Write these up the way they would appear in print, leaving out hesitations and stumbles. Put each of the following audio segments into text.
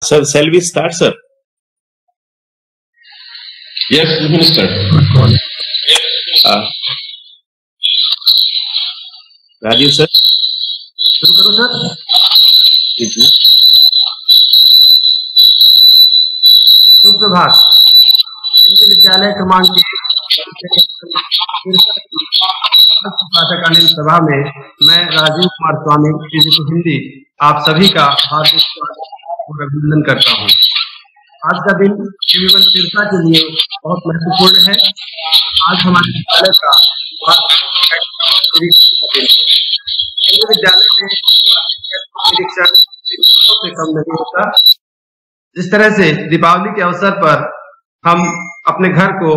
Sir, shall we start, sir? Yes, you can start. Rajiv, sir. शुरू करो sir. सुप्रभात। केंद्रीय विद्यालय क्रमांक प्रातःकालीन सभा में मैं राजीव कुमार स्वामी पीजीटी हिंदी आप सभी का हार्दिक स्वागत और अभिनंदन करता हूँ। आज का दिन केवल सिरसा के लिए बहुत महत्वपूर्ण है। आज हमारे विद्यालय का विद्यालय में निरीक्षण से कम नहीं होता। जिस तरह से दीपावली के अवसर पर हम अपने घर को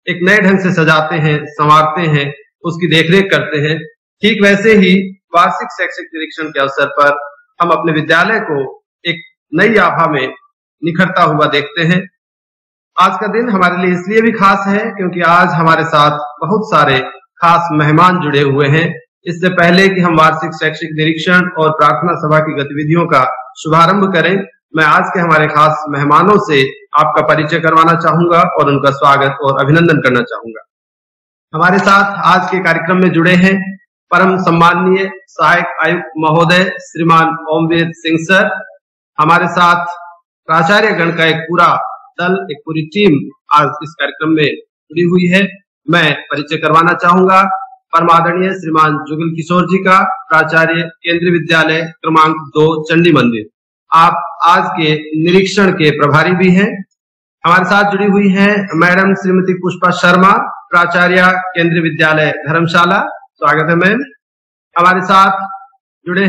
एक नए ढंग से सजाते हैं, संवारते हैं, उसकी देखरेख करते हैं, ठीक वैसे ही वार्षिक शैक्षिक निरीक्षण के अवसर पर हम अपने विद्यालय को एक नई आभा में निखरता हुआ देखते हैं। आज का दिन हमारे लिए इसलिए भी खास है क्योंकि आज हमारे साथ बहुत सारे खास मेहमान जुड़े हुए हैं। इससे पहले कि हम वार्षिक शैक्षिक निरीक्षण और प्रार्थना सभा की गतिविधियों का शुभारंभ करें, मैं आज के हमारे खास मेहमानों से आपका परिचय करवाना चाहूंगा और उनका स्वागत और अभिनंदन करना चाहूंगा। हमारे साथ आज के कार्यक्रम में जुड़े हैं परम सम्माननीय सहायक आयुक्त महोदय श्रीमान ओमवीर सिंह सर। हमारे साथ प्राचार्य गण का एक पूरा दल, एक पूरी टीम आज इस कार्यक्रम में जुड़ी हुई है। मैं परिचय करवाना चाहूंगा परमादरणीय श्रीमान जुगल किशोर जी का, प्राचार्य केंद्रीय विद्यालय क्रमांक 2 चंडी मंदिर। आप आज के निरीक्षण के प्रभारी भी हैं। हमारे साथ जुड़ी हुई हैं मैडम श्रीमती पुष्पा शर्मा, प्राचार्य केंद्रीय विद्यालय धर्मशाला। स्वागत है मैम। हमारे साथ जुड़ी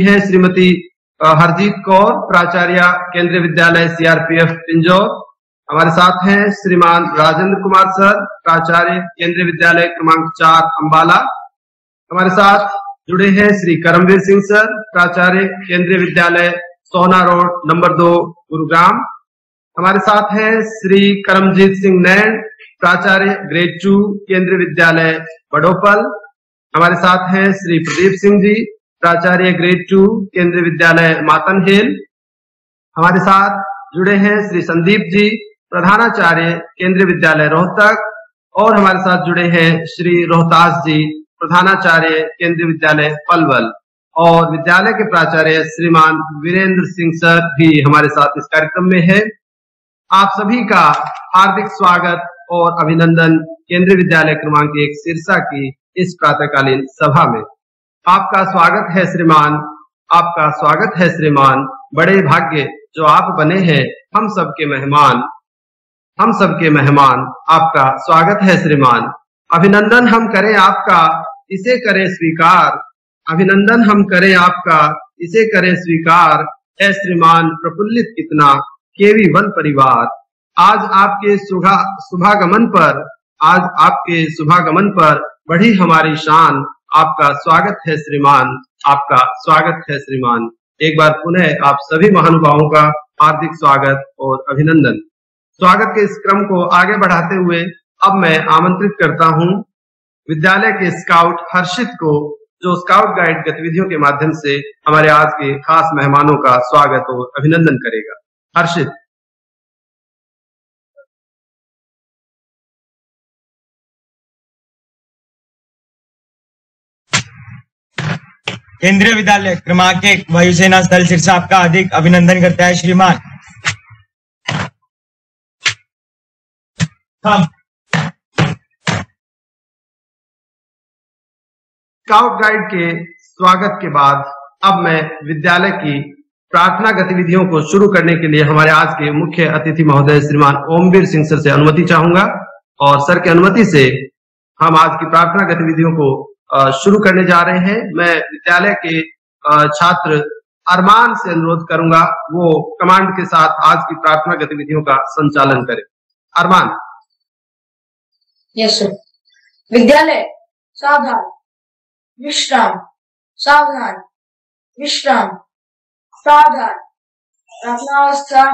हैं श्रीमती हरजीत कौर, प्राचार्य केंद्रीय विद्यालय सीआरपीएफ पिंजौर। हमारे साथ हैं श्रीमान राजेंद्र कुमार सर, प्राचार्य केंद्रीय विद्यालय क्रमांक 4 अंबाला। हमारे साथ जुड़े हैं श्री करमवीर सिंह सर, प्राचार्य केंद्रीय विद्यालय सोना रोड नंबर 2 गुरुग्राम। हमारे साथ हैं श्री करमजीत सिंह नैन, प्राचार्य ग्रेड 2 केंद्रीय विद्यालय बड़ोपल। हमारे साथ हैं श्री प्रदीप सिंह जी, प्राचार्य ग्रेड 2 केंद्रीय विद्यालय मातनहेल। हमारे साथ जुड़े हैं श्री संदीप जी, प्रधानाचार्य केंद्रीय विद्यालय रोहतक। और हमारे साथ जुड़े हैं श्री रोहतास जी, प्रधानाचार्य केंद्रीय विद्यालय पलवल। और विद्यालय के प्राचार्य श्रीमान वीरेंद्र सिंह सर भी हमारे साथ इस कार्यक्रम में है। आप सभी का हार्दिक स्वागत और अभिनंदन केंद्रीय विद्यालय क्रमांक 1 सिरसा की इस प्रातःकालीन सभा में। आपका स्वागत है श्रीमान, आपका स्वागत है श्रीमान। बड़े भाग्य जो आप बने हैं, हम सबके मेहमान, आपका स्वागत है श्रीमान। अभिनंदन हम करें आपका, इसे करें स्वीकार। अभिनंदन हम करें आपका, इसे करें स्वीकार। है श्रीमान प्रफुल्लित कितना केवी वन परिवार। आज आपके शुभागमन पर बढ़ी हमारी शान। आपका स्वागत है श्रीमान, आपका स्वागत है श्रीमान। एक बार पुनः आप सभी महानुभावों का हार्दिक स्वागत और अभिनंदन। स्वागत के इस क्रम को आगे बढ़ाते हुए अब मैं आमंत्रित करता हूं विद्यालय के स्काउट हर्षित को, जो स्काउट गाइड गतिविधियों के माध्यम से हमारे आज के खास मेहमानों का स्वागत और अभिनंदन करेगा। हर्षित। केंद्रीय विद्यालय क्रमांक 1 वायुसेना स्थल सिरसा आपका हार्दिक अभिनंदन करता है श्रीमान। स्काउट गाइड के स्वागत के बाद अब मैं विद्यालय की प्रार्थना गतिविधियों को शुरू करने के लिए हमारे आज के मुख्य अतिथि महोदय श्रीमान ओमवीर सिंह सर से अनुमति चाहूंगा। और सर की अनुमति से हम आज की प्रार्थना गतिविधियों को शुरू करने जा रहे हैं। मैं विद्यालय के छात्र अरमान से अनुरोध करूंगा वो कमांड के साथ आज की प्रार्थना गतिविधियों का संचालन करें। अरमान। Yes sir. विद्यालय सावधान, विश्राम, सावधान, विश्राम, सावधान। प्रार्थना अवस्था।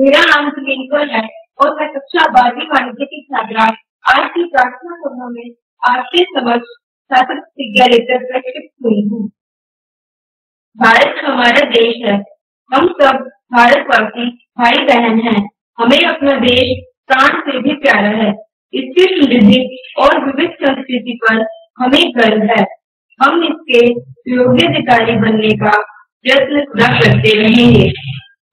मेरा नाम सुनील है और मैं कक्षा 12वीं वाणिज्य की छात्रा आज की प्रार्थना सभा में आपके समक्ष छात्र प्रतिज्ञा लेकर प्रस्तुत हुई हूँ। भारत हमारा देश है। हम सब भारतवासी भाई बहन हैं। हमें अपना देश प्राण से भी प्यारा है। इसकी समृद्धि और विविध संस्कृति पर हमें गर्व है। हम इसके योग्य अधिकारी बनने का प्रयत्न सदा करते रहेंगे।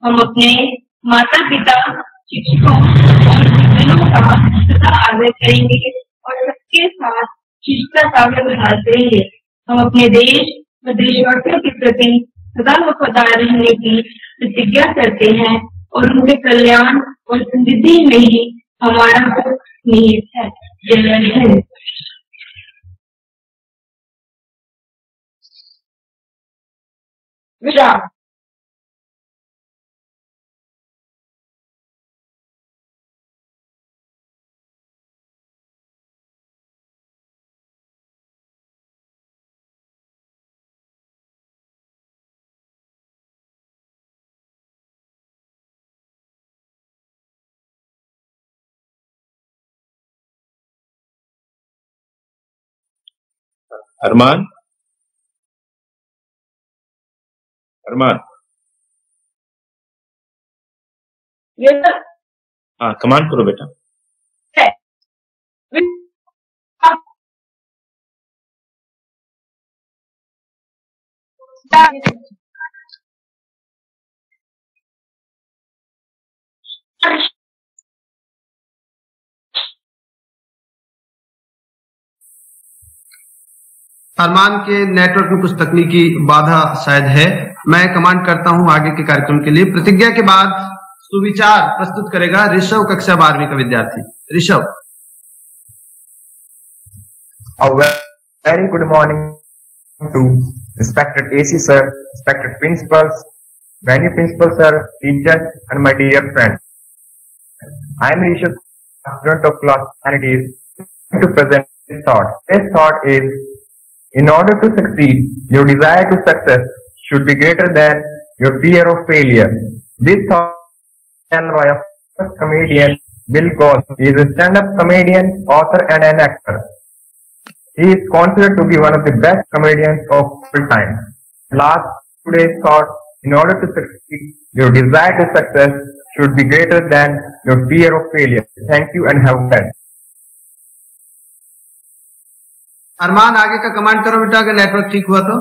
हम अपने माता पिता, शिक्षकों और गुरुजनों का सदा आदर करेंगे और सबके साथ शिष्टता का व्यवहार करेंगे। हम अपने देश और देशवासियों के प्रति सदा वफादार रहने की प्रतिज्ञा करते हैं और उनके कल्याण और समृद्धि में ही हमारा निहित है। जय हिंद। विराम। अरमान, अरमान, हाँ कमांड करो बेटा। अरमान के नेटवर्क में कुछ तकनीकी बाधा शायद है। मैं कमांड करता हूं आगे के कार्यक्रम के लिए। प्रतिज्ञा के बाद सुविचार प्रस्तुत करेगा ऋषभ, कक्षा 12वीं का विद्यार्थी। Rishabh. A very good morning to respected AC sir, respected principals, many principal sir, teachers, and my dear friends. I am Rishabh, student of class humanities, to present this thought. This thought is, in order to succeed, your desire to success should be greater than your fear of failure. This thought is by a famous comedian, Bill Cosby. He is a stand-up comedian, author, and an actor. He is considered to be one of the best comedians of all time. Last, today's thought, in order to succeed, your desire to success should be greater than your fear of failure. Thank you and have a good day. अरमान, आगे का command करो बेटा, अगर network ठीक हुआ तो।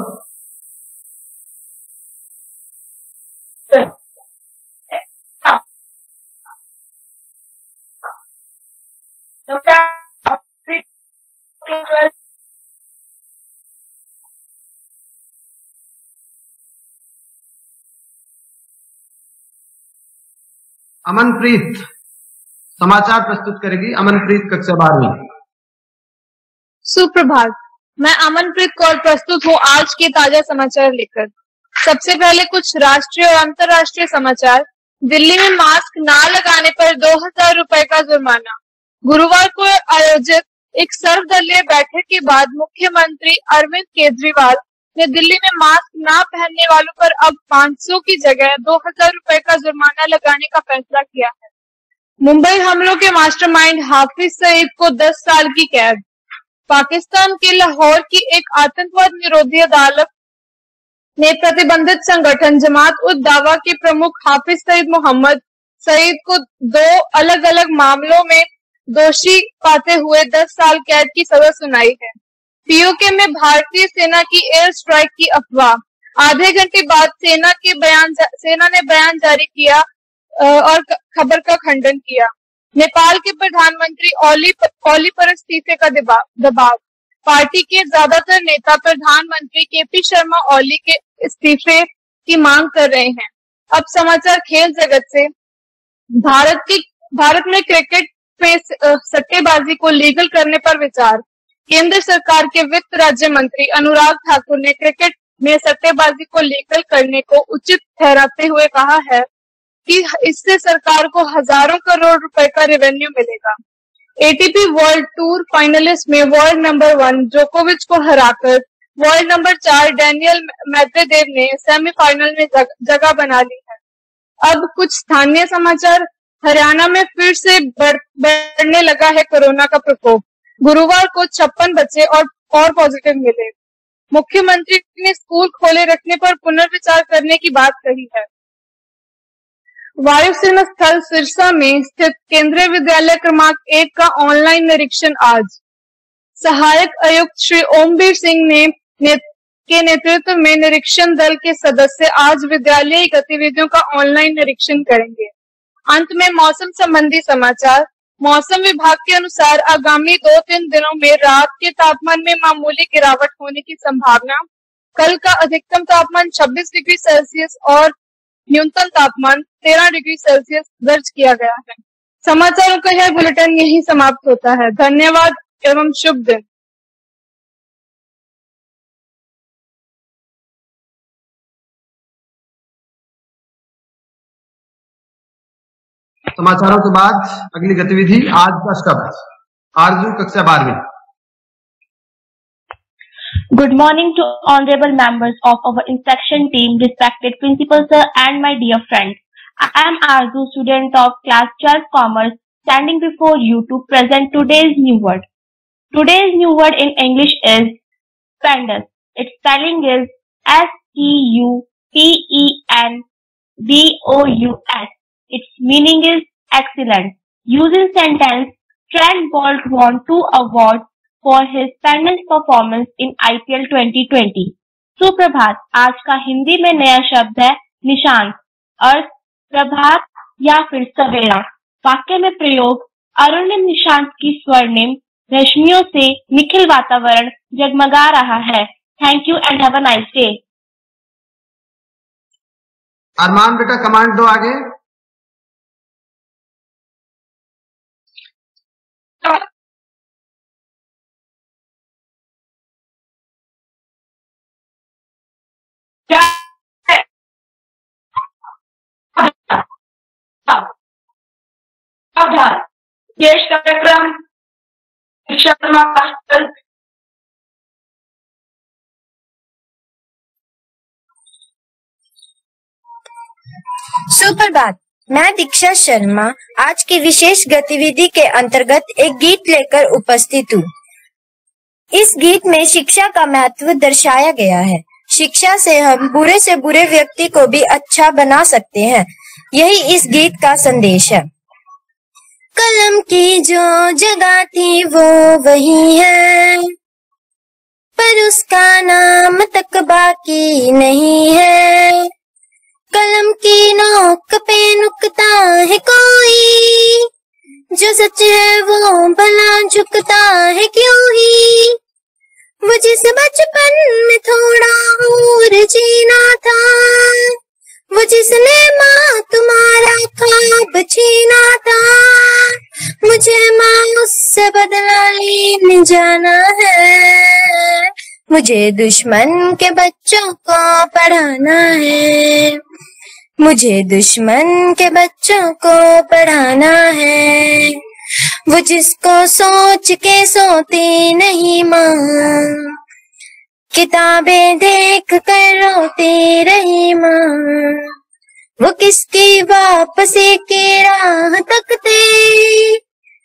अमनप्रीत समाचार प्रस्तुत करेगी। अमनप्रीत, कक्षा 12वीं। सुप्रभात, मैं अमनप्रीत कौर प्रस्तुत हूँ आज के ताजा समाचार लेकर। सबसे पहले कुछ राष्ट्रीय और अंतर्राष्ट्रीय समाचार। दिल्ली में मास्क ना लगाने पर 2000 रुपए का जुर्माना। गुरुवार को आयोजित एक सर्वदलीय बैठक के बाद मुख्यमंत्री अरविंद केजरीवाल ने दिल्ली में मास्क ना पहनने वालों पर अब 500 की जगह 2000 रुपए का जुर्माना लगाने का फैसला किया है। मुंबई हमलों के मास्टरमाइंड हाफिज सईद को 10 साल की कैद। पाकिस्तान के लाहौर की एक आतंकवाद निरोधी अदालत ने प्रतिबंधित संगठन जमात उद दावा के प्रमुख हाफिज सईद मोहम्मद सईद को 2 अलग अलग मामलों में दोषी पाते हुए 10 साल कैद की सजा सुनाई है। पीओके में भारतीय सेना की एयर स्ट्राइक की अफवाह। आधे घंटे बाद सेना ने बयान जारी किया और खबर का खंडन किया। नेपाल के प्रधानमंत्री ओली पर इस्तीफे का दबाव। पार्टी के ज्यादातर नेता प्रधानमंत्री केपी शर्मा ओली के इस्तीफे की मांग कर रहे हैं। अब समाचार खेल जगत से। भारत में क्रिकेट में सट्टेबाजी को लीगल करने पर विचार। केंद्र सरकार के वित्त राज्य मंत्री अनुराग ठाकुर ने क्रिकेट में सट्टेबाजी को लीगल करने को उचित ठहराते हुए कहा है कि इससे सरकार को हजारों करोड़ रुपए का रेवेन्यू मिलेगा। एटीपी वर्ल्ड टूर फाइनलिस्ट में वर्ल्ड नंबर 1 जोकोविच को हराकर वर्ल्ड नंबर 4 डेनियल मेदवेदेव ने सेमीफाइनल में जगह बना ली है। अब कुछ स्थानीय समाचार। हरियाणा में फिर से बढ़ने लगा है कोरोना का प्रकोप। गुरुवार को 56 बच्चे और पॉजिटिव मिले। मुख्यमंत्री ने स्कूल खोले रखने पर पुनर्विचार करने की बात कही है। वायुसेना स्थल सिरसा में स्थित केंद्रीय विद्यालय क्रमांक 1 का ऑनलाइन निरीक्षण आज। सहायक आयुक्त श्री ओमवीर सिंह के नेतृत्व में निरीक्षण दल के सदस्य आज विद्यालयी गतिविधियों का ऑनलाइन निरीक्षण करेंगे। अंत में मौसम संबंधी समाचार। मौसम विभाग के अनुसार आगामी 2-3 दिनों में रात के तापमान में मामूली गिरावट होने की संभावना। कल का अधिकतम तापमान 26 डिग्री सेल्सियस और न्यूनतम तापमान 13 डिग्री सेल्सियस दर्ज किया गया है। समाचारों का यह बुलेटिन यही समाप्त होता है। धन्यवाद एवं शुभ दिन। समाचारों के बाद अगली गतिविधि आज का शब्द। आरजू, कक्षा 12वीं। Good morning to honorable members of our inspection team, respected principal sir and my dear friends. I am Arzu, student of class 12 commerce, standing before you to present today's new word. Today's new word in English is stupendous. Its spelling is STUPENDOUS. Its meaning is excellent. Used in sentence, Trent Bolt won 2 awards for his stupendous performance in IPL 2020. सुप्रभात आज का हिंदी में नया शब्द है निशांत। अर्थ प्रभात या फिर सवेरा। वाक्य में प्रयोग अरुणिम निशांत की स्वर्णिम रश्मियों से निखिल वातावरण जगमगा रहा है। Thank you and have a nice day. Arman बेटा कमांड दो आगे। देश कार्यक्रम शर्मा का सुप्रभात। मैं दीक्षा शर्मा आज की विशेष गतिविधि के अंतर्गत एक गीत लेकर उपस्थित हूँ। इस गीत में शिक्षा का महत्व दर्शाया गया है। शिक्षा से हम बुरे से बुरे व्यक्ति को भी अच्छा बना सकते हैं, यही इस गीत का संदेश है। कलम की जो जगह थी वो वही है, पर उसका नाम तक बाकी नहीं है। कलम की नोक पे नुकता है कोई, जो सच है वो भला झुकता है क्यों ही। वो जिस बचपन में थोड़ा और जीना था, वो जिसने माँ तुम्हारा ख्वाब छीना था, मुझे माँ उससे बदला लेने जाना है। मुझे दुश्मन के बच्चों को पढ़ाना है, मुझे दुश्मन के बच्चों को पढ़ाना है। वो जिसको सोच के सोती नहीं माँ, किताबें देख कर रोती रही माँ। वो किसकी वापसी की राह तकते,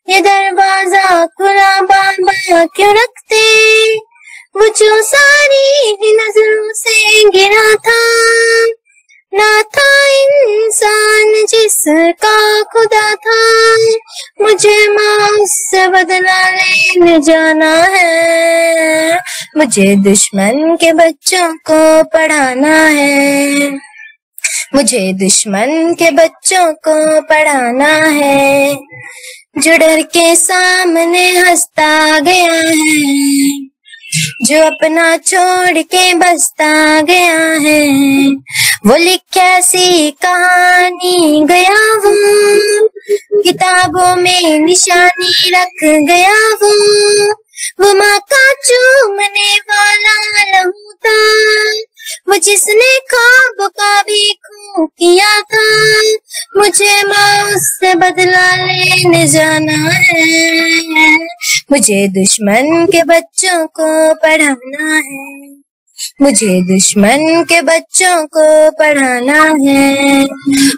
ये दरवाजा खुला बाबा क्यों रखते। वो जो सारी नजरों से गिरा था, ना था इंसान जिसका खुदा था। मुझे माँ उससे बदला लेने जाना है, मुझे दुश्मन के बच्चों को पढ़ाना है, मुझे दुश्मन के बच्चों को पढ़ाना है। जो डर के सामने हंसता गया है, जो अपना छोड़ के बसता गया है, वो लिखा सी कहानी गया वो, किताबों में निशानी रख गया वो माँ का चूमने वाला लहू था, वो जिसने ख्वाब का भी खून किया था। मुझे माँ उससे बदला लेने जाना है, मुझे दुश्मन के बच्चों को पढ़ाना है, मुझे दुश्मन के बच्चों को पढ़ाना है।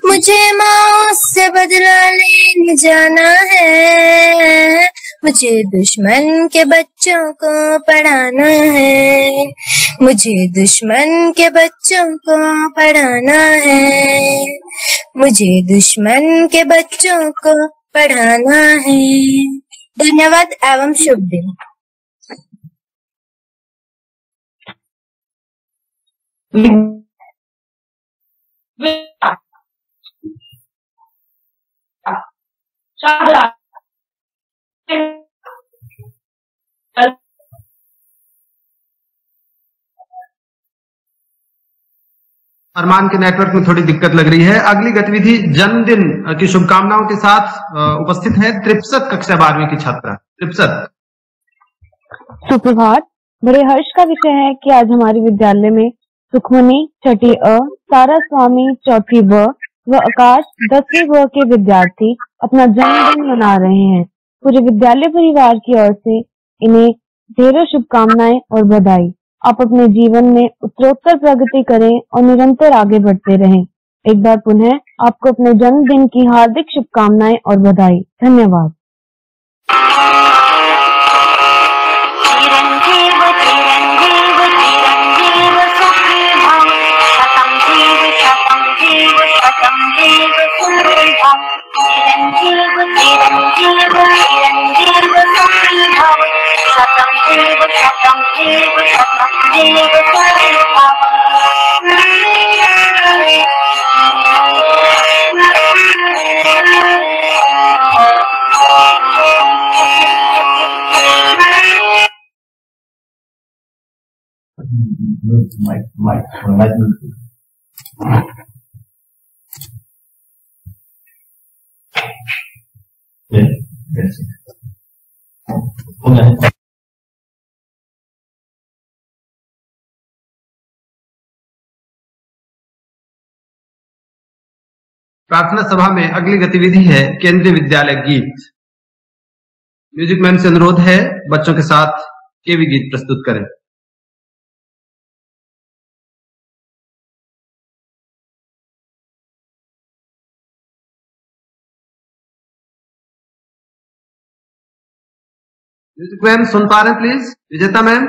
मुझे माँ उससे बदला लेने जाना है, मुझे दुश्मन के बच्चों को पढ़ाना है, मुझे दुश्मन के बच्चों को पढ़ाना है, मुझे दुश्मन के बच्चों को पढ़ाना है। धन्यवाद एवं शुभ दिन। अरमान के नेटवर्क में थोड़ी दिक्कत लग रही है। अगली गतिविधि जन्मदिन की शुभकामनाओं के साथ उपस्थित है त्रिपसत कक्षा 12वीं की छात्रा त्रिपसत। सुप्रभात। बड़े हर्ष का विषय है कि आज हमारे विद्यालय में सुखमनी छठी अ, तारा स्वामी चौथी ब व आकाश 10वीं ब के विद्यार्थी अपना जन्मदिन मना रहे हैं। पूरे विद्यालय परिवार की ओर से इन्हें ढेरों शुभकामनाएं और बधाई। आप अपने जीवन में उत्तरोत्तर प्रगति करें और निरंतर आगे बढ़ते रहें। एक बार पुनः आपको अपने जन्मदिन की हार्दिक शुभकामनाएं और बधाई। धन्यवाद। प्रार्थना सभा में अगली गतिविधि है केंद्रीय विद्यालय गीत। म्यूजिक मैन से अनुरोध है बच्चों के साथ केवी गीत प्रस्तुत करें। म्यूजिक मैम सुन पा रहे हैं प्लीज? विजेता मैम।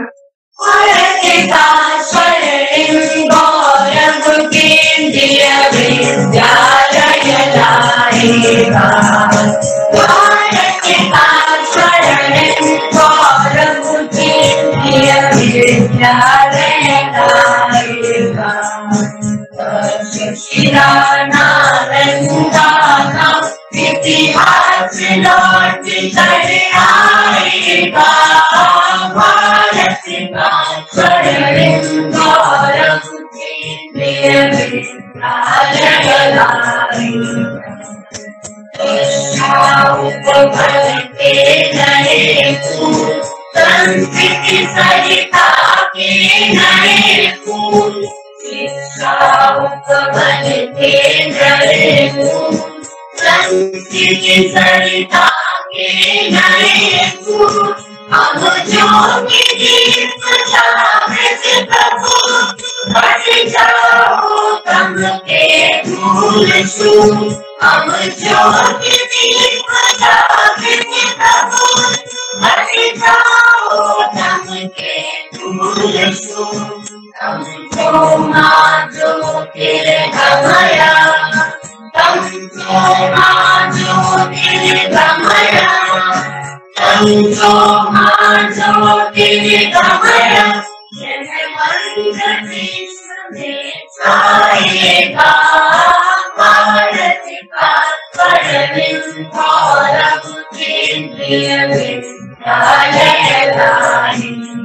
इतिहास लौट कर आएगा, भारत का स्वर्णिम गौरव केंद्रीय विद्यालय लाएगा। बढ़ते नए फूल, संस्कृति सरिता के नए फूल, शिक्षा बढ़ते नए फूल, संस्कृति सरिता के नए फूल, अब ज्योति दीप जागृत प्रभु, हट जाओ तम के फूल सूल, अब ज्योति दीप जागृत प्रभु, हट जाओ तम के फूल सूल, तुमको माँ ज्योतिर्गमया, तुमको माँ ज्योतिर्गमया, तुमको माँ ज्योतिर्गमया, जगमंग विश्व में छाएगा, भारत का स्वर्णिम गौरव केंद्रीय विद्यालय लाएगा,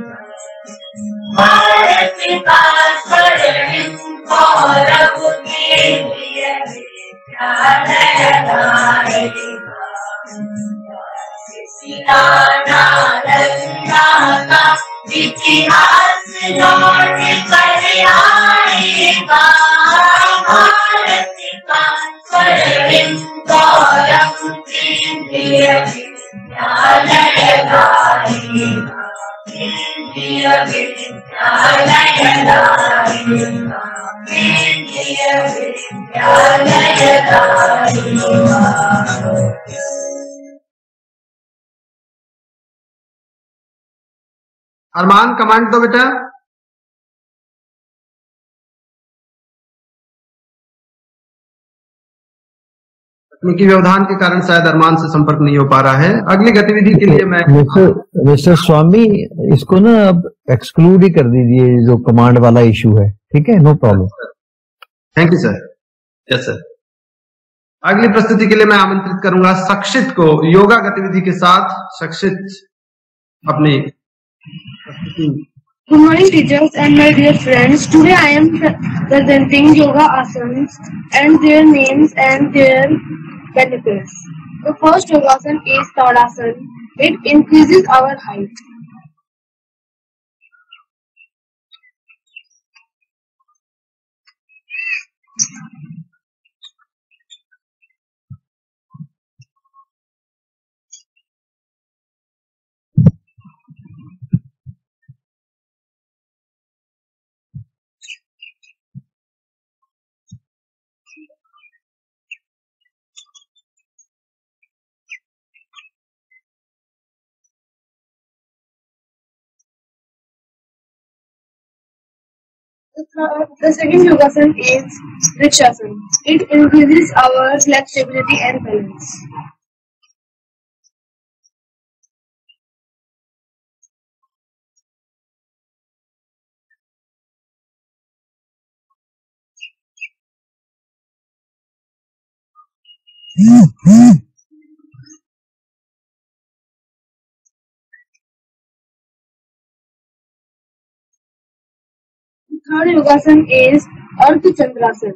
भारत का स्वर्णिम गौरव केंद्रीय विद्यालय लाएगा। नालंदा का इतिहास लौट कर आएगा, भारत का स्वर्णिम गौरव केंद्रीय विद्यालय लाएगा, केंद्रीय विद्यालय लाएगा, केंद्रीय विद्यालय लाएगा। अरमान कमांड दो बेटा। तकनीकी व्यवधान के कारण शायद अरमान से संपर्क नहीं हो पा रहा है। अगली गतिविधि के लिए मैं मिस्टर स्वामी इसको ना अब एक्सक्लूड ही कर दीजिए, जो कमांड वाला इशू है। ठीक है, no problem. Thank you sir. Yes sir. अगली प्रस्तुति के लिए मैं आमंत्रित करूंगा सक्षित को योगा गतिविधि के साथ। सक्षित अपनी Good morning teachers and my dear friends. Today I am presenting yoga asanas and their names and their benefits. The first yoga asana is Tadasana. It increases our height. The second yogasana is Vrikshasana. It increases our flexibility and balance. Third yogasana is Ardha Chandrasana.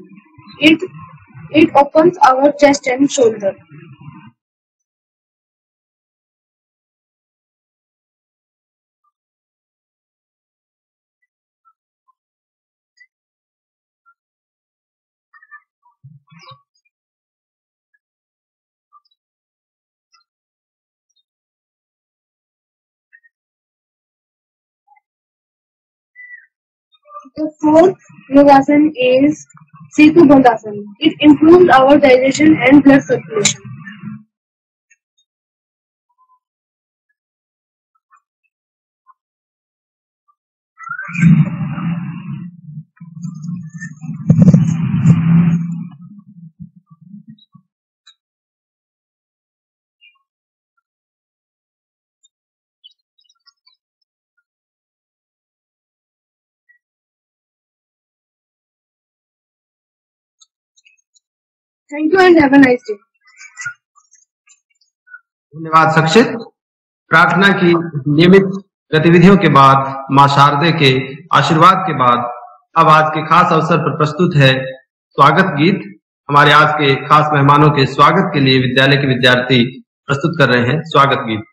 It opens our chest and shoulder. The fourth yogasan is Setu Bandhasan. It improves our digestion and blood circulation. Thank you and have a nice day. धन्यवाद सक्षित। प्रार्थना की नियमित गतिविधियों के बाद, मां शारदे के आशीर्वाद के बाद अब आज के खास अवसर पर प्रस्तुत है स्वागत गीत। हमारे आज के खास मेहमानों के स्वागत के लिए विद्यालय के विद्यार्थी प्रस्तुत कर रहे हैं स्वागत गीत।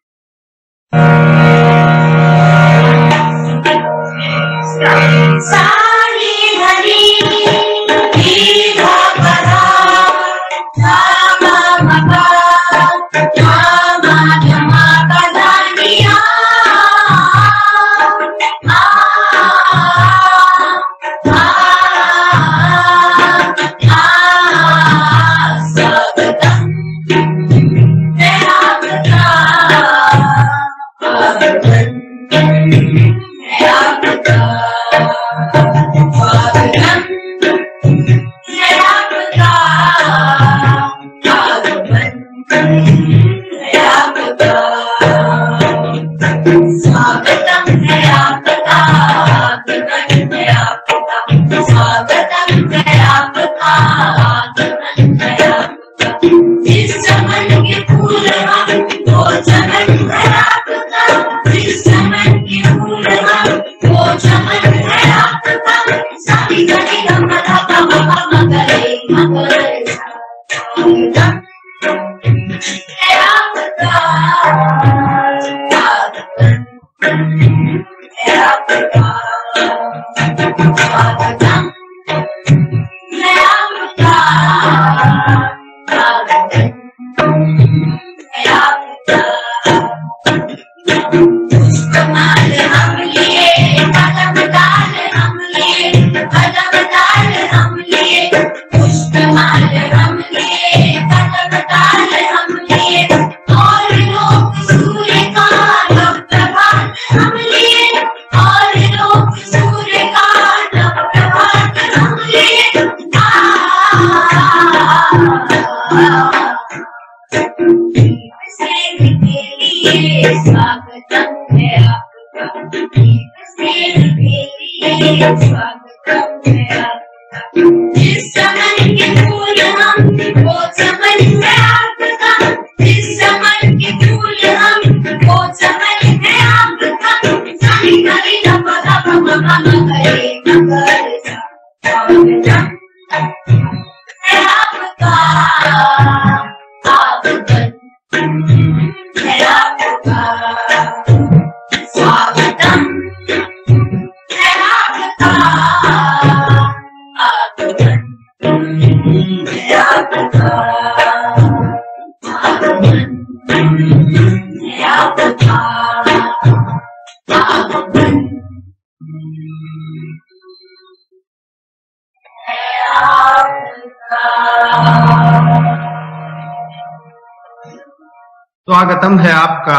स्वागतम है आपका,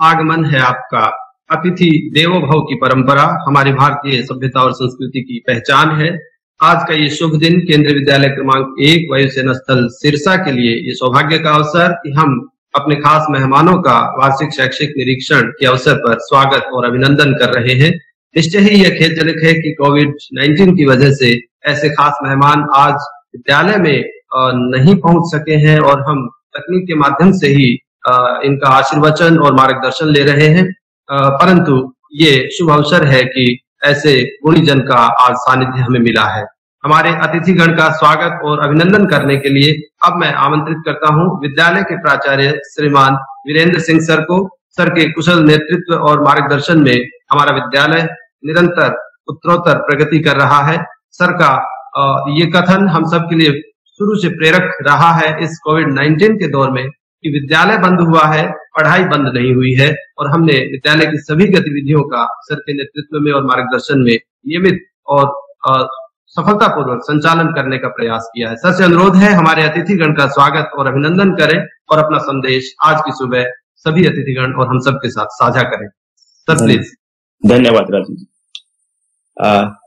आगमन है आपका। अतिथि देवो भव की परंपरा हमारी भारतीय सभ्यता और संस्कृति की पहचान है। आज का ये शुभ दिन केंद्रीय विद्यालय क्रमांक 1 वायुसेना स्थल सिरसा के लिए ये सौभाग्य का अवसर कि हम अपने खास मेहमानों का वार्षिक शैक्षिक निरीक्षण के अवसर पर स्वागत और अभिनंदन कर रहे हैं। निश्चय ही यह खेदजनक है कि कोविड-19 की वजह से ऐसे खास मेहमान आज विद्यालय में नहीं पहुंच सके हैं और हम तकनीक के माध्यम से ही इनका आशीर्वचन और मार्गदर्शन ले रहे हैं। परंतु ये शुभ अवसर है कि ऐसे गुणीजन का आज सानिध्य हमें मिला है। हमारे अतिथिगण का स्वागत और अभिनंदन करने के लिए अब मैं आमंत्रित करता हूं विद्यालय के प्राचार्य श्रीमान वीरेंद्र सिंह सर को। सर के कुशल नेतृत्व और मार्गदर्शन में हमारा विद्यालय निरंतर उत्तरोत्तर प्रगति कर रहा है। सर का ये कथन हम सब के लिए शुरू से प्रेरक रहा है इस कोविड-19 के दौर में कि विद्यालय बंद हुआ है, पढ़ाई बंद नहीं हुई है। और हमने विद्यालय की सभी गतिविधियों का सर के नेतृत्व में और मार्गदर्शन में नियमित और सफलतापूर्वक संचालन करने का प्रयास किया है। सर से अनुरोध है हमारे अतिथिगण का स्वागत और अभिनंदन करें और अपना संदेश आज की सुबह सभी अतिथिगण और हम सब के साथ साझा करें। Sir please. धन्यवाद राजू जी।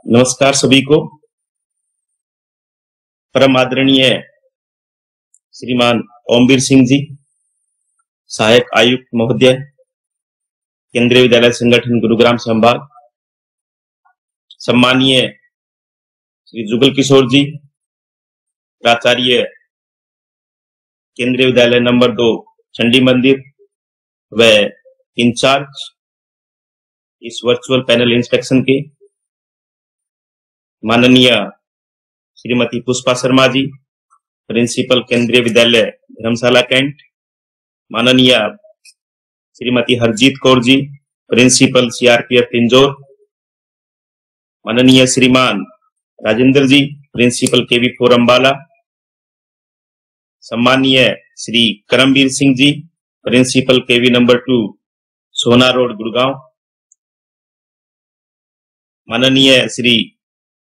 नमस्कार सभी को। परम आदरणीय श्रीमान ओमवीर सिंह जी, सहायक आयुक्त महोदय, केंद्रीय विद्यालय संगठन गुरुग्राम संभाग, सम्मानीय श्री जुगल किशोर जी, प्राचार्य केंद्रीय विद्यालय नंबर 2 चंडी मंदिर व इंचार्ज इस वर्चुअल पैनल इंस्पेक्शन के, माननीय श्रीमती पुष्पा शर्मा जी, प्रिंसिपल केंद्रीय विद्यालय धर्मशाला कैंट, माननीय श्रीमती हरजीत कौर जी, प्रिंसिपल सीआरपीएफ पिंजौर, माननीय श्रीमान राजेंद्र जी, प्रिंसिपल केवी 4 अंबाला, सम्मानीय श्री करमवीर सिंह जी, प्रिंसिपल केवी नंबर 2 सोना रोड गुड़गांव, माननीय श्री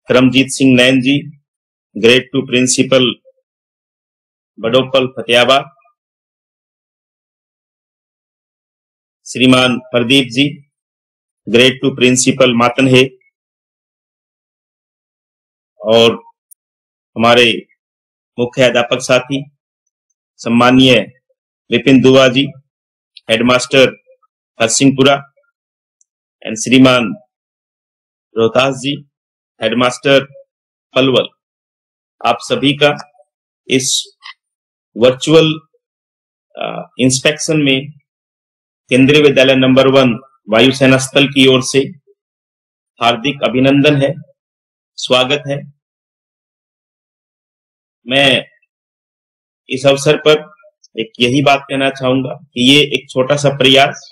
करमजीत सिंह नैन जी, ग्रेड 2 प्रिंसिपल बडोपल फतेहाबाद, श्रीमान प्रदीप जी, ग्रेड 2 प्रिंसिपल मातनहे, और हमारे मुख्य अध्यापक साथी सम्मानीय विपिन दुआ जी, हेडमास्टर हरसिंहपुरा, एंड श्रीमान रोहतास जी, हेडमास्टर पलवल, आप सभी का इस वर्चुअल इंस्पेक्शन में केंद्रीय विद्यालय नंबर 1 वायुसेना स्थल की ओर से हार्दिक अभिनंदन है, स्वागत है। मैं इस अवसर पर एक यही बात कहना चाहूंगा कि ये एक छोटा सा प्रयास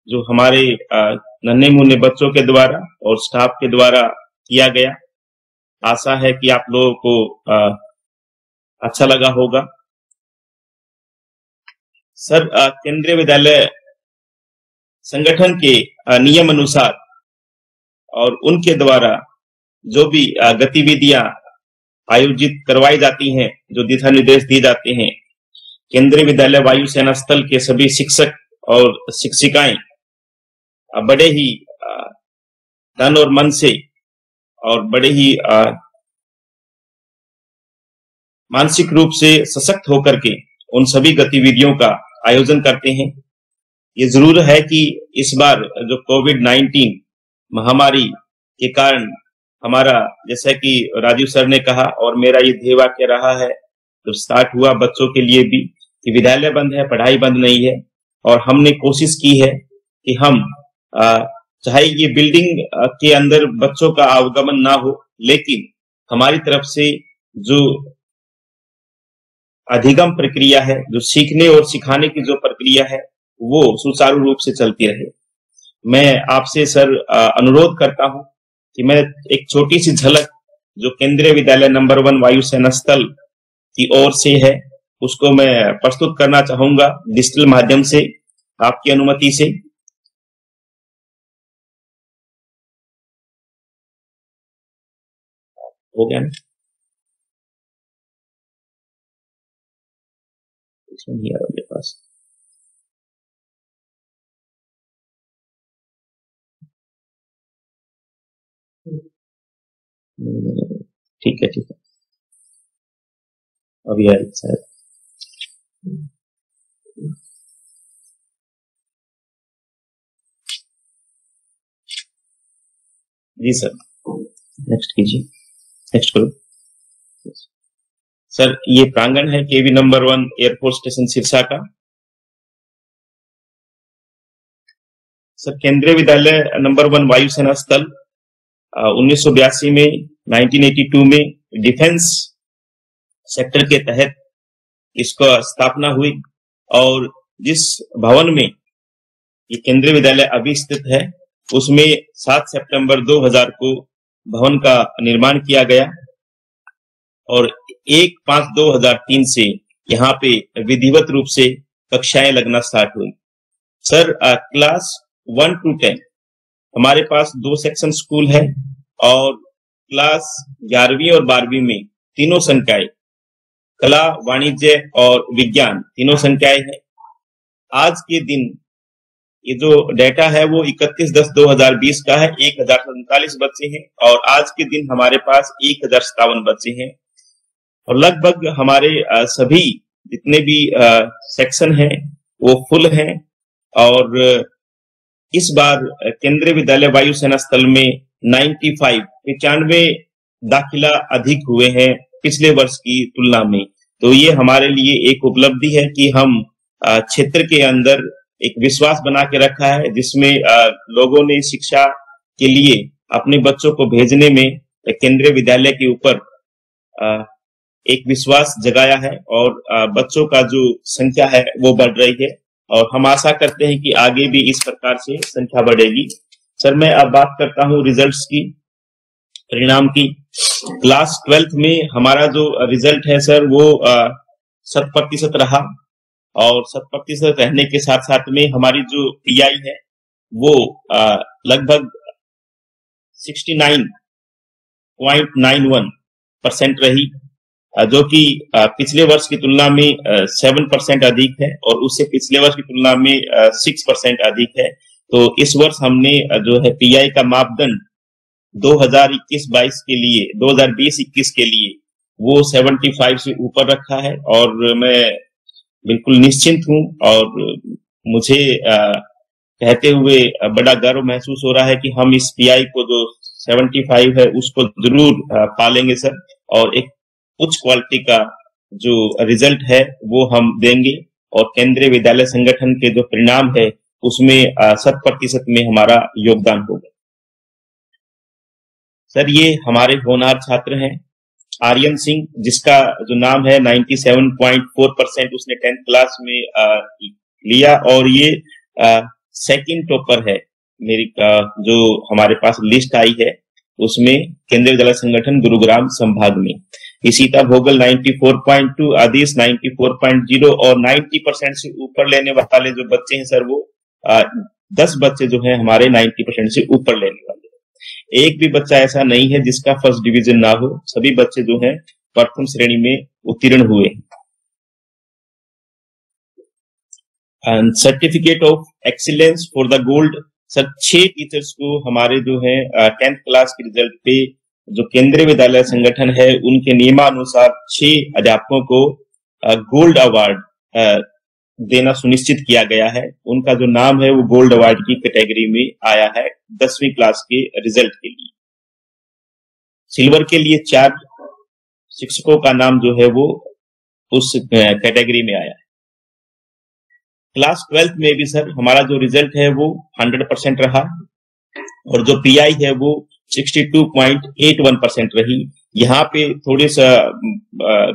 जो हमारे नन्हे मुन्ने बच्चों के द्वारा और स्टाफ के द्वारा किया गया, आशा है कि आप लोगों को अच्छा लगा होगा। सर, केंद्रीय विद्यालय संगठन के नियम अनुसार और उनके द्वारा जो भी गतिविधियां आयोजित करवाई जाती हैं, जो दिशा निर्देश दिए जाते हैं, केंद्रीय विद्यालय वायुसेना स्थल के सभी शिक्षक और शिक्षिकाएं बड़े ही तन और मन से और बड़े ही मानसिक रूप से सशक्त होकर के उन सभी गतिविधियों का आयोजन करते हैं। ये जरूर है कि इस बार जो कोविड-19 महामारी के कारण हमारा, जैसा कि राजीव सर ने कहा और मेरा ये ध्येय वाक्य रहा है जब स्टार्ट हुआ बच्चों के लिए भी, कि विद्यालय बंद है, पढ़ाई बंद नहीं है, और हमने कोशिश की है कि हम चाहे ये बिल्डिंग के अंदर बच्चों का आवागमन ना हो, लेकिन हमारी तरफ से जो अधिगम प्रक्रिया है, जो सीखने और सिखाने की जो प्रक्रिया है, वो सुचारू रूप से चलती रहे। मैं आपसे सर अनुरोध करता हूं कि मैं एक छोटी सी झलक जो केंद्रीय विद्यालय नंबर 1 वायुसेना स्थल की ओर से है उसको मैं प्रस्तुत करना चाहूंगा डिजिटल माध्यम से, आपकी अनुमति से। हो गया ना? नहीं आ रहा मेरे पास। ठीक है, अभी आ रही शायद। जी सर, नेक्स्ट कीजिए, नेक्स्ट करो। सर, ये प्रांगण है केवी नंबर 1 एयरफोर्स स्टेशन सिरसा का। सर, केंद्रीय विद्यालय नंबर 1 वायुसेना स्थल 1982 में 1982 में डिफेंस सेक्टर के तहत इसका स्थापना हुई, और जिस भवन में ये केंद्रीय विद्यालय अभी स्थित है उसमें 7 सितंबर 2000 को भवन का निर्माण किया गया, और 1/5/2003 से यहाँ पे विधिवत रूप से कक्षाएं लगना स्टार्ट हुई। सर, क्लास 1 to 10 हमारे पास 2 सेक्शन स्कूल है, और क्लास 11वीं और 12वीं में तीनों संकाय, कला, वाणिज्य और विज्ञान तीनों संकाय है। आज के दिन ये जो डेटा है वो 31/10/2020 का है। 1047 बच्चे हैं और आज के दिन हमारे पास 1057 बच्चे हैं और लगभग हमारे सभी जितने भी सेक्शन हैं वो फुल हैं। और इस बार केंद्रीय विद्यालय वायुसेना स्थल में 95 दाखिला अधिक हुए हैं पिछले वर्ष की तुलना में। तो ये हमारे लिए एक उपलब्धि है कि हम क्षेत्र के अंदर एक विश्वास बना के रखा है, जिसमें लोगों ने शिक्षा के लिए अपने बच्चों को भेजने में केंद्रीय विद्यालय के ऊपर एक विश्वास जगाया है और बच्चों का जो संख्या है वो बढ़ रही है और हम आशा करते हैं कि आगे भी इस प्रकार से संख्या बढ़ेगी। सर, मैं अब बात करता हूँ रिजल्ट्स की, परिणाम की। क्लास 12th में हमारा जो रिजल्ट है सर वो 100% रहा और 100% रहने के साथ साथ में हमारी जो पीआई है वो लगभग 69.91% रही, जो कि पिछले वर्ष की तुलना में 7% अधिक है और उससे पिछले वर्ष की तुलना में 6% अधिक है। तो इस वर्ष हमने जो है पीआई का मापदंड 2021-22 के लिए, 2020-21 के लिए वो 75 से ऊपर रखा है और मैं बिल्कुल निश्चिंत हूं और मुझे कहते हुए बड़ा गर्व महसूस हो रहा है कि हम इस पीआई को जो 75 है उसको जरूर पालेंगे सर और एक उच्च क्वालिटी का जो रिजल्ट है वो हम देंगे और केंद्रीय विद्यालय संगठन के जो परिणाम है उसमें 100% में हमारा योगदान होगा। सर, ये हमारे होनहार छात्र हैं। आर्यन सिंह, जिसका जो नाम है 97.4% उसने 10th क्लास में लिया और ये सेकंड टॉपर है। मेरी जो हमारे पास लिस्ट आई है उसमें केंद्रीय विद्यालय संगठन गुरुग्राम संभाग में इशिता भोगल 94.2, आदिश 94.0 और 90% से ऊपर लेने वाले जो बच्चे हैं सर वो 10 बच्चे जो हैं हमारे 90% से ऊपर लेने वाले। एक भी बच्चा ऐसा नहीं है जिसका फर्स्ट डिवीजन ना हो, सभी बच्चे जो हैं प्रथम श्रेणी में उत्तीर्ण हुए। Certificate of excellence for the gold, sir 6 teachers को हमारे जो है 10th क्लास के रिजल्ट पे जो केंद्रीय विद्यालय संगठन है उनके नियमानुसार 6 अध्यापकों को गोल्ड अवार्ड देना सुनिश्चित किया गया है। उनका जो नाम है वो गोल्ड अवार्ड की कैटेगरी में आया है 10वीं क्लास के रिजल्ट के लिए। सिल्वर के लिए 4 शिक्षकों का नाम जो है वो उस कैटेगरी में आया है। क्लास 12th में भी सर हमारा जो रिजल्ट है वो 100% रहा और जो पीआई है वो 62.81% रही। यहाँ पे थोड़े सा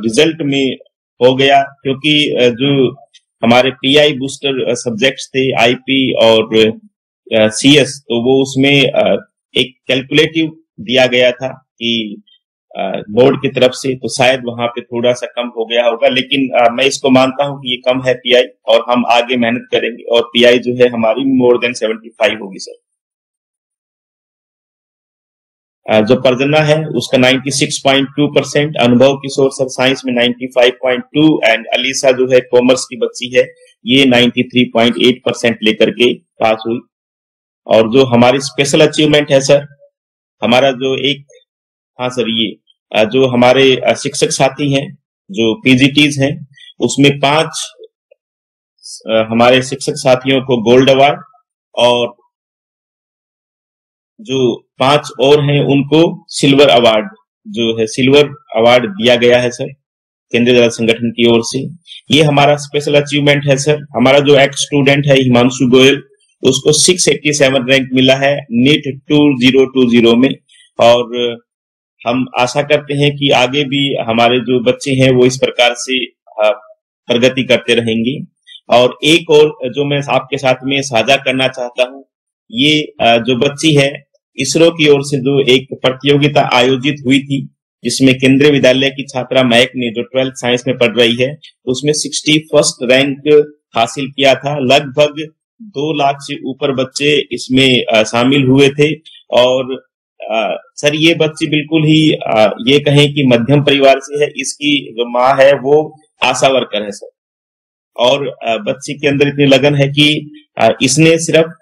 रिजल्ट में हो गया क्योंकि जो हमारे पीआई बूस्टर सब्जेक्ट्स थे आईपी और सीएस, तो वो उसमें एक कैलकुलेटिव दिया गया था कि बोर्ड की तरफ से, तो शायद वहां पे थोड़ा सा कम हो गया होगा, लेकिन मैं इसको मानता हूं कि ये कम है पीआई और हम आगे मेहनत करेंगे और पीआई जो है हमारी मोर देन 75 होगी सर। जो पर्जना है उसका 96.2%, अनुभव किशोर सर साइंस में 95.2 एंड अलीसा जो है कॉमर्स की बच्ची है ये 93.8% लेकर के पास हुई। और जो हमारी स्पेशल अचीवमेंट है सर, हमारा जो एक, हाँ सर, ये जो हमारे शिक्षक साथी हैं जो पीजीटीज हैं उसमें 5 हमारे शिक्षक साथियों को गोल्ड अवार्ड और जो 5 और हैं उनको सिल्वर अवार्ड जो है सिल्वर अवार्ड दिया गया है सर केंद्रीय विद्यालय संगठन की ओर से। ये हमारा स्पेशल अचीवमेंट है सर। हमारा जो एक्स स्टूडेंट है हिमांशु गोयल उसको 687 रैंक मिला है नीट 2020 में और हम आशा करते हैं कि आगे भी हमारे जो बच्चे हैं वो इस प्रकार से प्रगति करते रहेंगे। और एक और जो मैं आपके साथ में साझा करना चाहता हूँ, ये जो बच्ची है इसरो की ओर से जो एक प्रतियोगिता आयोजित हुई थी जिसमें केंद्रीय विद्यालय की छात्रा महक ने जो 12th साइंस में पढ़ रही है उसमें 61st रैंक हासिल किया था। लगभग 2 लाख से ऊपर बच्चे इसमें शामिल हुए थे और सर ये बच्ची बिल्कुल ही ये कहें कि मध्यम परिवार से है। इसकी जो माँ है वो आशा वर्कर है सर, और बच्ची के अंदर इतनी लगन है कि इसने सिर्फ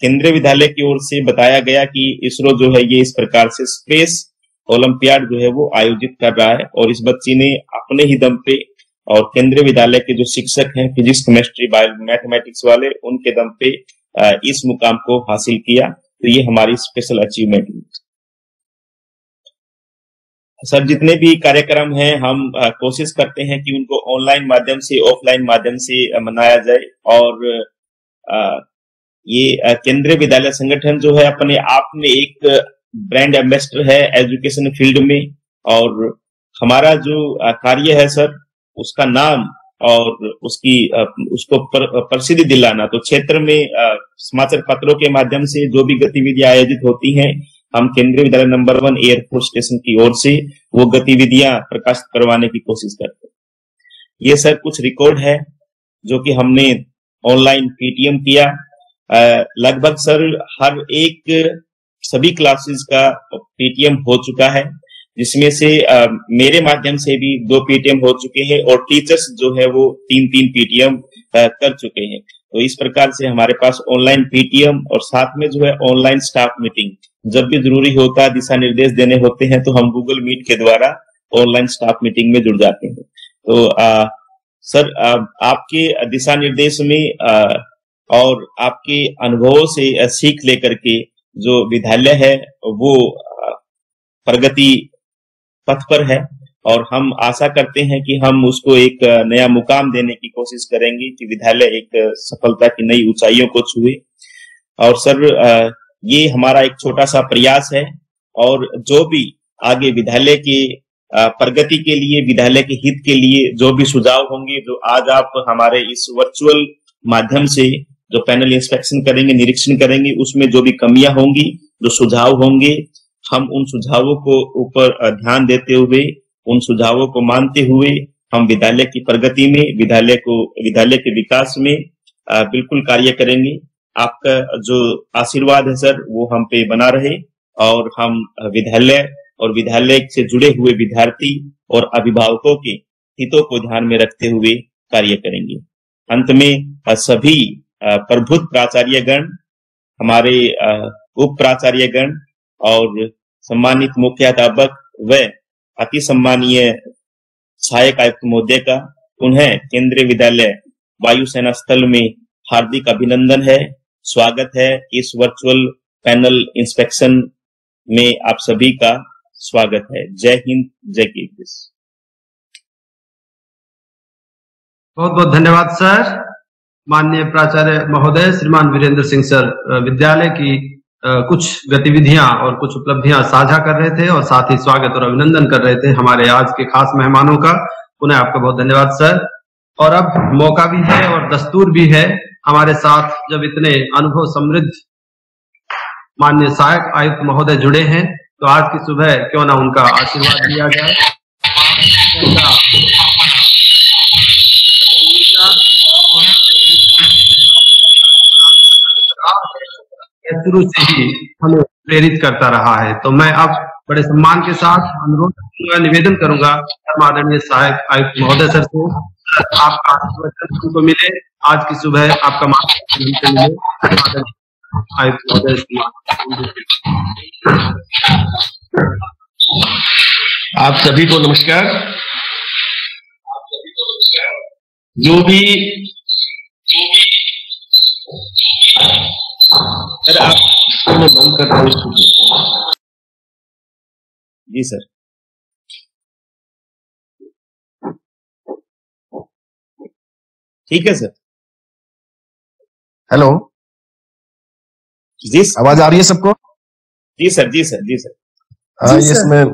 केंद्रीय विद्यालय की ओर से बताया गया कि इसरो जो है ये इस प्रकार से स्पेस ओलंपियाड जो है वो आयोजित कर रहा है, और इस बच्ची ने अपने ही दम पे और केंद्रीय विद्यालय के जो शिक्षक हैं फिजिक्स, केमिस्ट्री, बायो, मैथमेटिक्स वाले, उनके दम पे इस मुकाम को हासिल किया। तो ये हमारी स्पेशल अचीवमेंट है सर। जितने भी कार्यक्रम हैं हम कोशिश करते हैं कि उनको ऑनलाइन माध्यम से, ऑफलाइन माध्यम से मनाया जाए, और ये केंद्रीय विद्यालय संगठन जो है अपने आप में एक ब्रांड एम्बेसडर है एजुकेशन फील्ड में, और हमारा जो कार्य है सर उसका नाम और उसको प्रसिद्धि दिलाना। तो क्षेत्र में समाचार पत्रों के माध्यम से जो भी गतिविधियां आयोजित होती हैं, हम केंद्रीय विद्यालय नंबर 1 एयरफोर्स स्टेशन की ओर से वो गतिविधियां प्रकाशित करवाने की कोशिश करते हैं। ये सर कुछ रिकॉर्ड है जो कि हमने ऑनलाइन पीटीएम किया। लगभग सर हर एक सभी क्लासेस का पीटीएम हो चुका है, जिसमें से मेरे माध्यम से भी 2 पीटीएम हो चुके हैं, और टीचर्स जो है वो 3 पीटीएम कर चुके हैं। तो इस प्रकार से हमारे पास ऑनलाइन पीटीएम और साथ में जो है ऑनलाइन स्टाफ मीटिंग, जब भी जरूरी होता है, दिशा निर्देश देने होते हैं, तो हम गूगल मीट के द्वारा ऑनलाइन स्टाफ मीटिंग में जुड़ जाते हैं। तो सर आपके दिशा निर्देश में और आपके अनुभवों से सीख लेकर के जो विद्यालय है वो प्रगति पथ पर है, और हम आशा करते हैं कि हम उसको एक नया मुकाम देने की कोशिश करेंगे कि विद्यालय एक सफलता की नई ऊंचाइयों को छुए। और सर ये हमारा एक छोटा सा प्रयास है, और जो भी आगे विद्यालय के प्रगति के लिए, विद्यालय के हित के लिए जो भी सुझाव होंगे, जो आज आप हमारे इस वर्चुअल माध्यम से जो पैनल इंस्पेक्शन करेंगे, निरीक्षण करेंगे, उसमें जो भी कमियां होंगी, जो सुझाव होंगे, हम उन सुझावों को ऊपर ध्यान देते हुए, उन सुझावों को मानते हुए हम विद्यालय की प्रगति में, विद्यालय के विकास में बिल्कुल कार्य करेंगे। आपका जो आशीर्वाद है सर वो हम पे बना रहे, और हम विद्यालय और विद्यालय से जुड़े हुए विद्यार्थी और अभिभावकों के हितों को ध्यान में रखते हुए कार्य करेंगे। अंत में सभी प्रबुद्ध प्राचार्यगण, हमारे उप प्राचार्यगण और सम्मानित मुख्याध्यापक व अति सम्मानीय सहायक आयुक्त महोदय का उन्हें केंद्रीय विद्यालय वायुसेना स्थल में हार्दिक अभिनंदन है, स्वागत है। इस वर्चुअल पैनल इंस्पेक्शन में आप सभी का स्वागत है। जय हिंद, जय कीर्तिश। बहुत बहुत धन्यवाद सर। माननीय प्राचार्य महोदय श्रीमान वीरेंद्र सिंह सर विद्यालय की कुछ गतिविधियां और कुछ उपलब्धियां साझा कर रहे थे, और साथ ही स्वागत और अभिनंदन कर रहे थे हमारे आज के खास मेहमानों का। पुनः आपका बहुत धन्यवाद सर। और अब मौका भी है और दस्तूर भी है, हमारे साथ जब इतने अनुभव समृद्ध माननीय सहायक आयुक्त महोदय जुड़े हैं, तो आज की सुबह क्यों ना उनका आशीर्वाद लिया जाए। शुरू से ही हमें प्रेरित करता रहा है। तो मैं अब बड़े सम्मान के साथ अनुरोध करूंगा, निवेदन करूंगा आदरणीय सहायक आयुक्त महोदय सर से, आपका आशीर्वाद को मिले, आज की सुबह आपका मार्गदर्शन मिले। आयुक्त महोदय आप सभी को नमस्कार। जो भी मैं बंद करता हूँ। जी सर। ठीक है सर। हेलो जी, आवाज आ रही है सबको? जी सर, जी सर, जी सर। हाँ, इसमें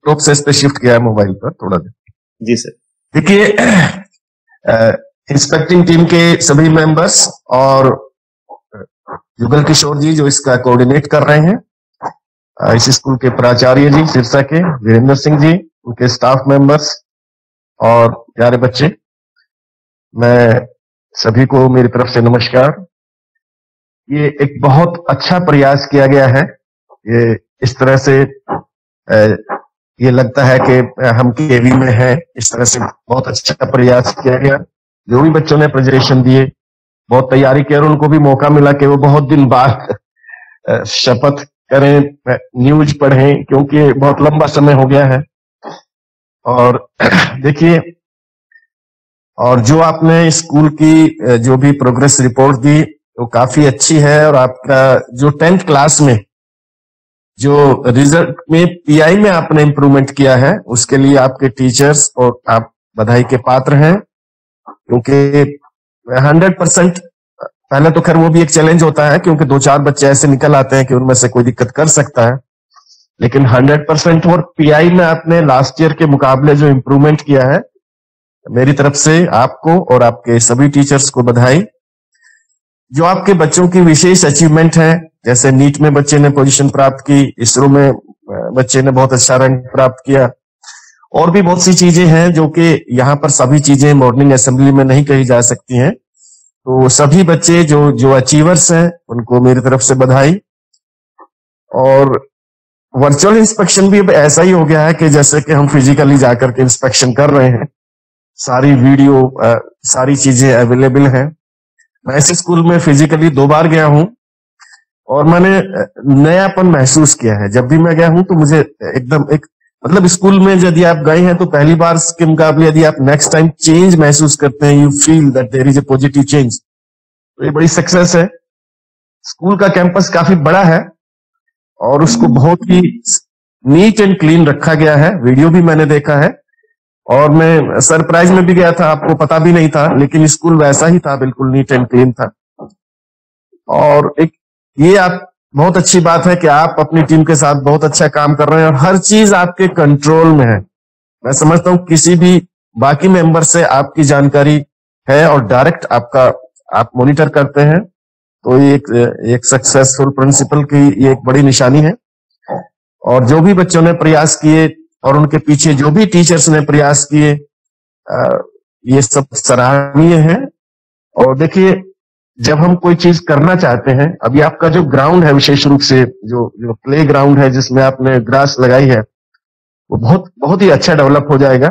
टॉप से इस पे शिफ्ट किया है मोबाइल पर थोड़ा देर। जी सर। देखिए, इंस्पेक्टिंग टीम के सभी मेंबर्स और युगल किशोर जी जो इसका कोऑर्डिनेट कर रहे हैं, इस स्कूल के प्राचार्य जी सिरसा के वीरेंद्र सिंह जी, उनके स्टाफ मेंबर्स और प्यारे बच्चे, मैं सभी को मेरी तरफ से नमस्कार। ये एक बहुत अच्छा प्रयास किया गया है ये इस तरह से ये लगता है कि हम केवी में हैं। इस तरह से बहुत अच्छा प्रयास किया गया। जो भी बच्चों ने प्रेजेंटेशन दिए, बहुत तैयारी की और उनको भी मौका मिला कि वो बहुत दिन बाद शपथ करें, न्यूज पढ़ें, क्योंकि बहुत लंबा समय हो गया है। और देखिए, और जो आपने स्कूल की जो भी प्रोग्रेस रिपोर्ट दी वो काफी अच्छी है। और आपका जो 10th क्लास में जो रिजल्ट में पीआई में आपने इम्प्रूवमेंट किया है, उसके लिए आपके टीचर्स और आप बधाई के पात्र हैं। क्योंकि 100%, पहले तो खैर वो भी एक चैलेंज होता है, क्योंकि 2-4 बच्चे ऐसे निकल आते हैं कि उनमें से कोई दिक्कत कर सकता है, लेकिन 100% और पीआई में आपने लास्ट ईयर के मुकाबले जो इम्प्रूवमेंट किया है, मेरी तरफ से आपको और आपके सभी टीचर्स को बधाई। जो आपके बच्चों की विशेष अचीवमेंट है, जैसे नीट में बच्चे ने पोजीशन प्राप्त की, इसरो में बच्चे ने बहुत अच्छा रैंक प्राप्त किया, और भी बहुत सी चीजें हैं जो कि यहाँ पर सभी चीजें मॉर्निंग असेंबली में नहीं कही जा सकती हैं। तो सभी बच्चे जो अचीवर्स हैं उनको मेरी तरफ से बधाई। और वर्चुअल इंस्पेक्शन भी अब ऐसा ही हो गया है कि जैसे कि हम फिजिकली जाकर के इंस्पेक्शन कर रहे हैं। सारी वीडियो सारी चीजें अवेलेबल हैं। मैं इस स्कूल में फिजिकली 2 बार गया हूं और मैंने नयापन महसूस किया है। जब भी मैं गया हूं तो मुझे एकदम एक मतलब स्कूल में यदि आप गए हैं तो पहली बार के मुकाबले यदि आप नेक्स्ट टाइम चेंज महसूस करते हैं, you feel that there is a positive change, तो ये बड़ी सक्सेस है। स्कूल का कैंपस काफी बड़ा है और उसको बहुत ही नीट एंड क्लीन रखा गया है। वीडियो भी मैंने देखा है और मैं सरप्राइज में भी गया था, आपको पता भी नहीं था, लेकिन स्कूल वैसा ही था, बिल्कुल नीट एंड क्लीन था। और एक ये आप बहुत अच्छी बात है कि आप अपनी टीम के साथ बहुत अच्छा काम कर रहे हैं और हर चीज आपके कंट्रोल में है। मैं समझता हूं किसी भी बाकी मेंबर से आपकी जानकारी है और डायरेक्ट आप मॉनिटर करते हैं, तो ये एक सक्सेसफुल प्रिंसिपल की ये एक बड़ी निशानी है। और जो भी बच्चों ने प्रयास किए और उनके पीछे जो भी टीचर्स ने प्रयास किए, ये सब सराहनीय है। और देखिए, जब हम कोई चीज करना चाहते हैं, अभी आपका जो ग्राउंड है, विशेष रूप से जो प्ले ग्राउंड है जिसमें आपने ग्रास लगाई है, वो बहुत बहुत ही अच्छा डेवलप हो जाएगा।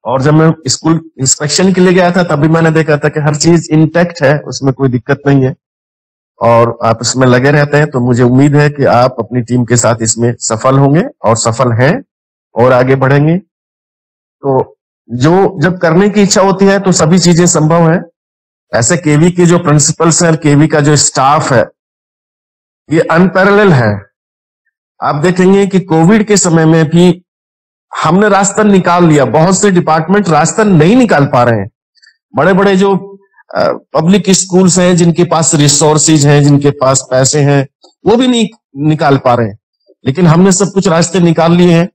और जब मैं स्कूल इंस्पेक्शन के लिए गया था तभी मैंने देखा था कि हर चीज इंटैक्ट है, उसमें कोई दिक्कत नहीं है और आप इसमें लगे रहते हैं। तो मुझे उम्मीद है कि आप अपनी टीम के साथ इसमें सफल होंगे और सफल हैं और आगे बढ़ेंगे। तो जब करने की इच्छा होती है तो सभी चीजें संभव है। ऐसे केवी के जो प्रिंसिपल्स हैं और केवी का जो स्टाफ है, ये अनपैरेलल है। आप देखेंगे कि कोविड के समय में भी हमने रास्ता निकाल लिया। बहुत से डिपार्टमेंट रास्ता नहीं निकाल पा रहे हैं। बड़े बड़े जो पब्लिक स्कूल्स हैं, जिनके पास रिसोर्सेज हैं, जिनके पास पैसे हैं, वो भी नहीं निकाल पा रहे हैं, लेकिन हमने सब कुछ रास्ते निकाल लिए हैं।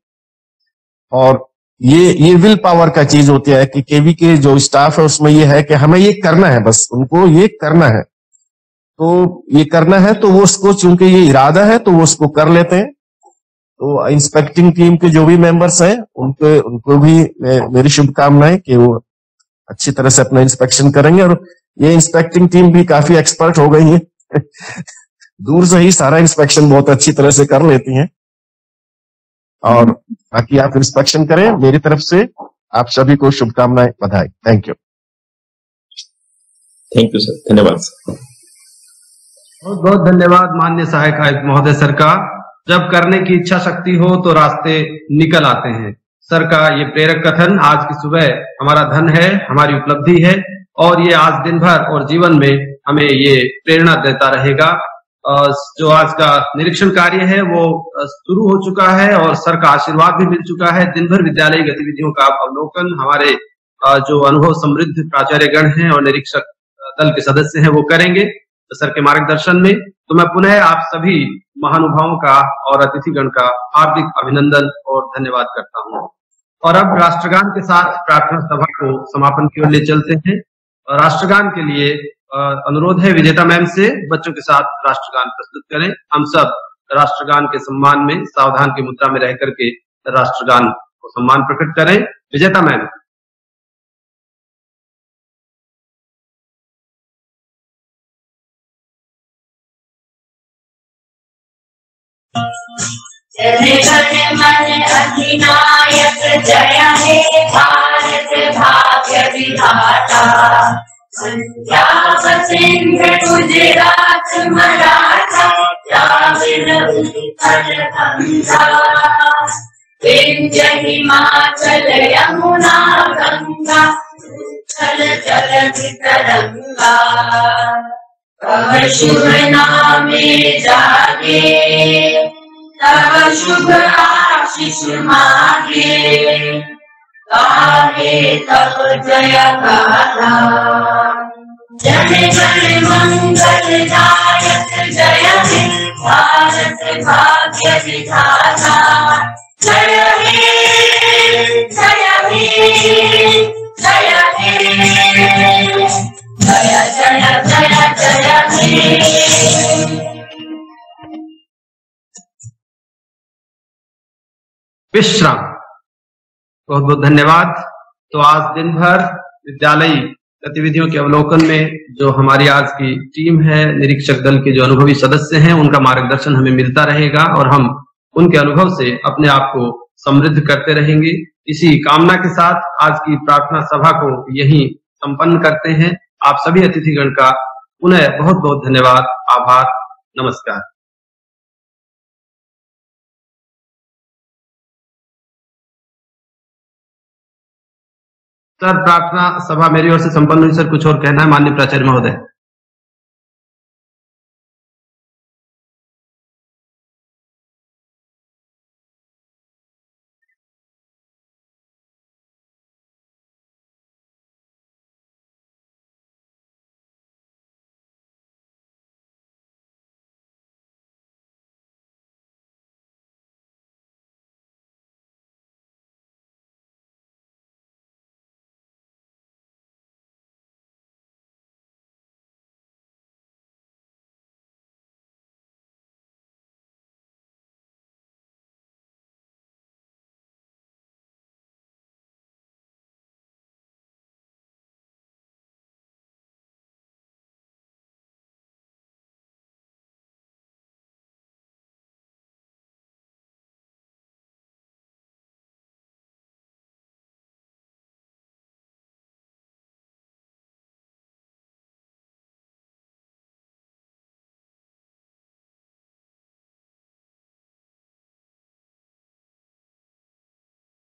और ये विल पावर का चीज होती है कि केवी के जो स्टाफ है उसमें ये है कि हमें ये करना है, बस उनको ये करना है, तो ये करना है, तो वो उसको, चूंकि ये इरादा है तो वो उसको कर लेते हैं। तो इंस्पेक्टिंग टीम के जो भी मेंबर्स हैं उनको भी मेरी शुभकामनाएं कि वो अच्छी तरह से अपना इंस्पेक्शन करेंगे। और ये इंस्पेक्टिंग टीम भी काफी एक्सपर्ट हो गई है दूर से ही सारा इंस्पेक्शन बहुत अच्छी तरह से कर लेती हैं। और बाकी आप इंस्पेक्शन करें। मेरी तरफ से आप सभी को शुभकामनाएं, बधाई। थैंक यू सर, धन्यवाद सर। बहुत बहुत धन्यवाद माननीय सहायक आयुक्त महोदय सर का। जब करने की इच्छा शक्ति हो तो रास्ते निकल आते हैं। सर का ये प्रेरक कथन आज की सुबह हमारा धन है, हमारी उपलब्धि है और ये आज दिन भर और जीवन में हमें ये प्रेरणा देता रहेगा। जो आज का निरीक्षण कार्य है वो शुरू हो चुका है और सर का आशीर्वाद भी मिल चुका है। दिन भर विद्यालय गतिविधियों का अवलोकन हमारे जो अनुभव समृद्ध प्राचार्यगण हैं और निरीक्षक दल के सदस्य हैं वो करेंगे तो सर के मार्गदर्शन में। तो मैं पुनः आप सभी महानुभावों का और अतिथिगण का हार्दिक अभिनंदन और धन्यवाद करता हूँ। और अब राष्ट्रगान के साथ प्रार्थना सभा को समापन की ओर ले चलते हैं। राष्ट्रगान के लिए अनुरोध है विजेता मैम से बच्चों के साथ राष्ट्रगान प्रस्तुत करें। हम सब राष्ट्रगान के सम्मान में सावधान की मुद्रा में रह करके राष्ट्रगान को सम्मान प्रकट करें। विजेता मैम। जन मन अधिनायक जय हे भारत भाग्य विधाता। पंजाब सिंध गुजरात मराठा द्राविड़ उत्कल गंगा। विंध्य हिमाचल यमुना गंगा उत्कल जलधि तरंगा। तव शुभ नामे जागे तव शुभ आशीष मागे। गाहे तब जय गाथा जन गण मंगल दायक जय हे भारत भाग्य विधाता। जय हे जय हे जय हे जय जय जय जय हे। विश्राम। बहुत बहुत धन्यवाद। तो आज दिन भर विद्यालयी गतिविधियों के अवलोकन में जो हमारी आज की टीम है, निरीक्षक दल के जो अनुभवी सदस्य हैं, उनका मार्गदर्शन हमें मिलता रहेगा और हम उनके अनुभव से अपने आप को समृद्ध करते रहेंगे। इसी कामना के साथ आज की प्रार्थना सभा को यहीं संपन्न करते हैं। आप सभी अतिथिगण का पुनः बहुत बहुत धन्यवाद, आभार, नमस्कार। सर, प्रार्थना सभा मेरी ओर से संपन्न हुई। सर, कुछ और कहना है माननीय प्राचार्य महोदय?